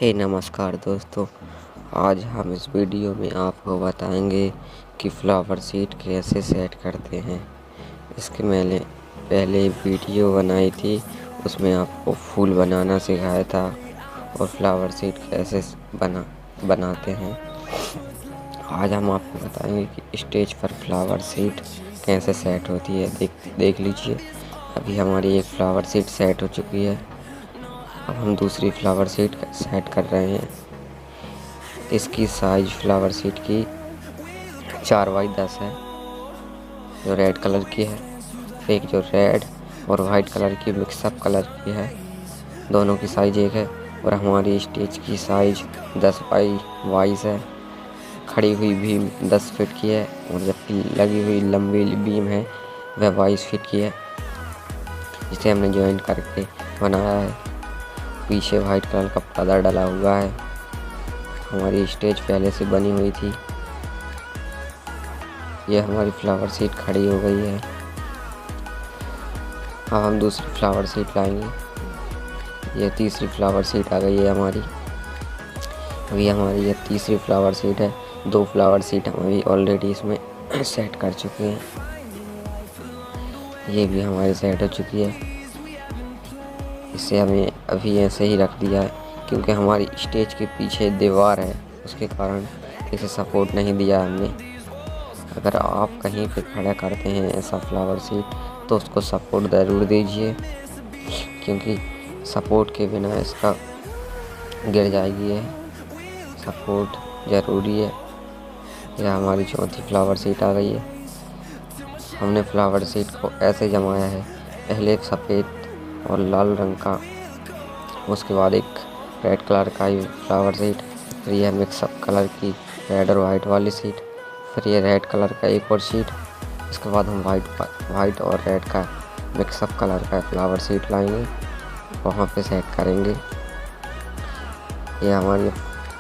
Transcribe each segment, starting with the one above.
नमस्कार दोस्तों, आज हम इस वीडियो में आपको बताएंगे कि फ्लावर सीट कैसे सेट करते हैं। इसके मैंने पहले वीडियो बनाई थी, उसमें आपको फूल बनाना सिखाया था और फ्लावर सीट कैसे बनाते हैं। आज हम आपको बताएंगे कि स्टेज पर फ्लावर सीट कैसे सेट होती है। देख लीजिए, अभी हमारी एक फ्लावर सीट सेट हो चुकी है। अब हम दूसरी फ्लावर सीट सेट कर रहे हैं। इसकी साइज फ्लावर सीट की 4x10 है, जो रेड कलर की है। एक जो रेड और वाइट कलर की मिक्सअप कलर की है, दोनों की साइज एक है। और हमारी स्टेज की साइज 10x22 है। खड़ी हुई बीम 10 फीट की है और जबकि लगी हुई लंबी बीम है वह 22 फीट की है, जिसे हमने ज्वाइंट करके बनाया है। पीछे वाइट कलर का पर्दा डला हुआ है। हमारी स्टेज पहले से बनी हुई थी। ये हमारी फ्लावर सीट खड़ी हो गई है। अब हम दूसरी फ्लावर सीट लाएंगे। ये तीसरी फ्लावर सीट आ गई है हमारी। अभी हमारी ये तीसरी फ्लावर सीट है। 2 फ्लावर सीट हम अभी ऑलरेडी इसमें सेट कर चुके हैं। ये भी हमारी सेट हो चुकी है। इसे हमें अभी ऐसे ही रख दिया है क्योंकि हमारी स्टेज के पीछे दीवार है, उसके कारण इसे सपोर्ट नहीं दिया हमने। अगर आप कहीं पे खड़ा करते हैं ऐसा फ्लावर सीट तो उसको सपोर्ट ज़रूर दीजिए, क्योंकि सपोर्ट के बिना इसका गिर जाएगी। है सपोर्ट ज़रूरी है। यह हमारी चौथी फ्लावर सीट आ गई है। हमने फ्लावर सीट को ऐसे जमाया है, पहले एक सफ़ेद और लाल रंग का, उसके बाद एक रेड कलर का ही फ्लावर सीट, फिर यह मिक्सअप कलर की रेड और वाइट वाली सीट, फिर ये रेड कलर का एक और सीट। इसके बाद हम वाइट और रेड का मिक्सअप कलर का फ्लावर सीट लाएंगे, वहाँ पे सेट करेंगे। ये हमारी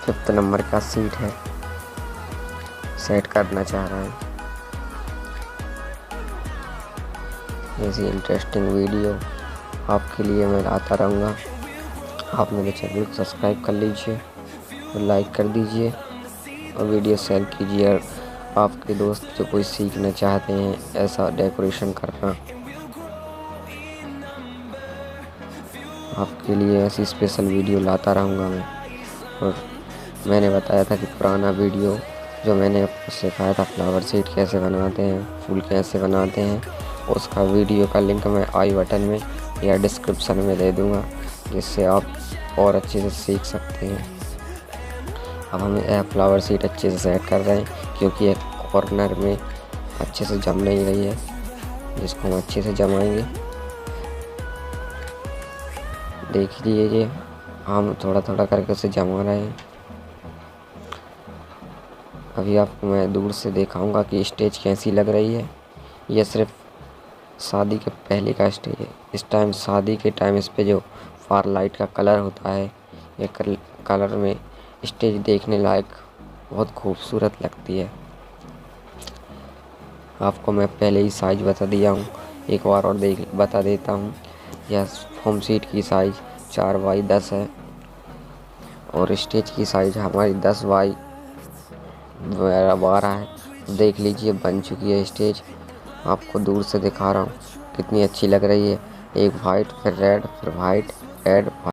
5th नंबर का सीट है, सेट करना चाह रहा है। ऐसी इंटरेस्टिंग वीडियो आपके लिए मैं लाता रहूँगा। आप मेरे चैनल को सब्सक्राइब कर लीजिए और लाइक कर दीजिए और वीडियो शेयर कीजिए। और आपके दोस्त जो कोई सीखना चाहते हैं ऐसा डेकोरेशन करना, आपके लिए ऐसी स्पेशल वीडियो लाता रहूँगा मैं। और मैंने बताया था कि पुराना वीडियो जो मैंने आपको सिखाया था फ्लावर सीट कैसे बनाते हैं, फूल कैसे बनाते हैं, उसका वीडियो का लिंक मैं आई बटन में या डिस्क्रिप्शन में दे दूँगा, जिससे आप और अच्छे से सीख सकते हैं। अब हमें यह फ्लावर सीट अच्छे से सेट कर रहे हैं क्योंकि एक कॉर्नर में अच्छे से जम नहीं रही है, जिसको हम अच्छे से जमाएंगे। देख लीजिए, हम थोड़ा थोड़ा करके उसे जमा रहे हैं। अभी आपको मैं दूर से दिखाऊंगा कि स्टेज कैसी लग रही है। यह सिर्फ शादी के पहले का स्टेज है। इस टाइम शादी के टाइम इस पे जो फार लाइट का कलर होता है, ये कलर में स्टेज देखने लायक बहुत खूबसूरत लगती है। आपको मैं पहले ही साइज बता दिया हूँ, एक बार और बता देता हूँ। यह फोम सीट की साइज 4x10 है और स्टेज की साइज हमारी 10x12 है। देख लीजिए, बन चुकी है स्टेज। आपको दूर से दिखा रहा हूँ कितनी अच्छी लग रही है। एक वाइट, फिर रेड, फिर वाइट, रेड।